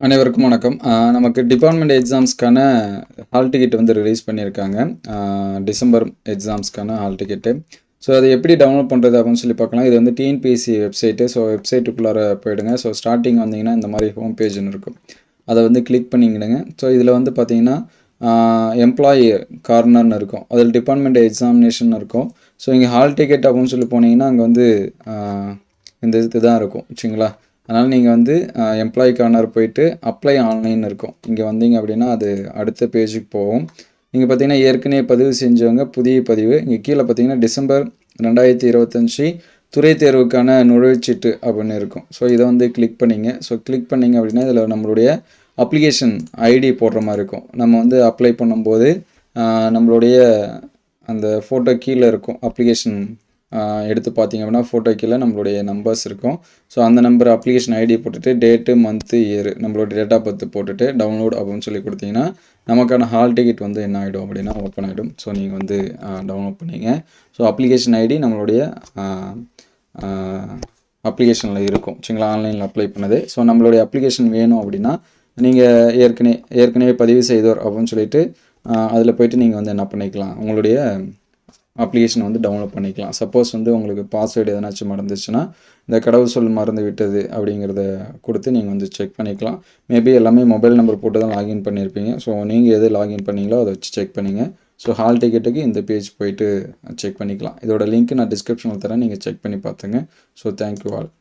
அனைவருக்கும் வணக்கம். நமக்கு டிபார்ட்மெண்ட் எக்ஸாம்ஸ்க்கான ஹால் டிக்கெட் வந்து ரிலீஸ் பண்ணியிருக்காங்க. டிசம்பர் எக்ஸாம்ஸ்க்கான ஹால் டிக்கெட்டு. ஸோ அதை எப்படி டவுன்லோட் பண்ணுறது அப்படின்னு சொல்லி பார்க்கலாம். இது வந்து டிஎன்பிஎஸ்சி வெப்சைட்டு. ஸோ வெப்சைட்டுக்குள்ளார போயிடுங்க. ஸோ ஸ்டார்டிங் வந்தீங்கன்னா இந்த மாதிரி ஹோம் பேஜ்னு இருக்கும். அதை வந்து கிளிக் பண்ணிக்கிடுங்க. ஸோ இதில் வந்து பார்த்தீங்கன்னா எம்ப்ளாயி கார்னர்னு இருக்கும். அதில் டிபார்ட்மெண்ட் எக்ஸாமினேஷன் இருக்கும். ஸோ இங்கே ஹால் டிக்கெட் அப்படின்னு சொல்லி போனீங்கன்னா அங்கே வந்து இந்த இது தான் இருக்கும் வச்சுங்களா. அதனால் நீங்கள் வந்து எம்ப்ளாயி கார்னர் போயிட்டு அப்ளை ஆன்லைன் இருக்கும். இங்கே வந்தீங்க அப்படின்னா அது அடுத்த பேஜுக்கு போகும். இங்கே பார்த்தீங்கன்னா ஏற்கனவே பதிவு செஞ்சவங்க புதிய பதிவு. இங்கே கீழே பார்த்தீங்கன்னா டிசம்பர் 2025 துறை தேர்வுக்கான நுழைவுச்சீட்டு அப்படின்னு இருக்கும். ஸோ இதை வந்து கிளிக் பண்ணிங்க. ஸோ கிளிக் பண்ணிங்க அப்படின்னா இதில் நம்மளுடைய அப்ளிகேஷன் ஐடி போடுற மாதிரி இருக்கும். நம்ம வந்து அப்ளை பண்ணும்போது நம்மளுடைய அந்த ஃபோட்டோ கீழே இருக்கும். அப்ளிகேஷன் எடுத்து பார்த்தீங்க அப்படின்னா ஃபோட்டோ கீழே நம்மளுடைய நம்பர்ஸ் இருக்கும். ஸோ அந்த நம்பர் அப்ளிகேஷன் ஐடி போட்டுட்டு டேட்டு மந்த்து இயர் நம்மளோட டேட் ஆஃப் பர்த் போட்டுட்டு டவுன்லோட் அப்படின்னு சொல்லி கொடுத்தீங்கன்னா நமக்கான ஹால் டிக்கெட் வந்து என்ன ஆகிடும் அப்படின்னா ஓப்பன் ஆகிடும். ஸோ நீங்கள் வந்து டவுன்லோட் பண்ணிங்க. ஸோ அப்ளிகேஷன் ஐடி நம்மளுடைய அப்ளிகேஷனில் இருக்கும் சரிங்களா, ஆன்லைனில் அப்ளை பண்ணது. ஸோ நம்மளுடைய அப்ளிகேஷன் வேணும் அப்படின்னா நீங்கள் ஏற்கனவே பதிவு செய்தோர் அப்படின்னு சொல்லிட்டு அதில் போய்ட்டு நீங்கள் வந்து என்ன பண்ணிக்கலாம், உங்களுடைய அப்ளிகேஷன் வந்து டவுன்லோட் பண்ணிக்கலாம். சப்போஸ் வந்து உங்களுக்கு பாஸ்வேர்டு எதனாச்சும் மறந்துச்சுன்னா இந்த கடவுள் சொல் மறந்து விட்டது அப்படிங்கிறத கொடுத்து நீங்கள் வந்து செக் பண்ணிக்கலாம். மேபி எல்லாமே மொபைல் நம்பர் போட்டு தான் லாகின் பண்ணியிருப்பீங்க. ஸோ நீங்கள் எது லாகின் பண்ணீங்களோ அதை வச்சு செக் பண்ணிங்க. ஸோ ஹால் டிக்கெட்டுக்கு இந்த பேஜ் போயிட்டு செக் பண்ணிக்கலாம். இதோட லிங்க் நான் டிஸ்கிரிப்ஷனில் தரேன், நீங்கள் செக் பண்ணி பார்த்துங்க. So thank you all.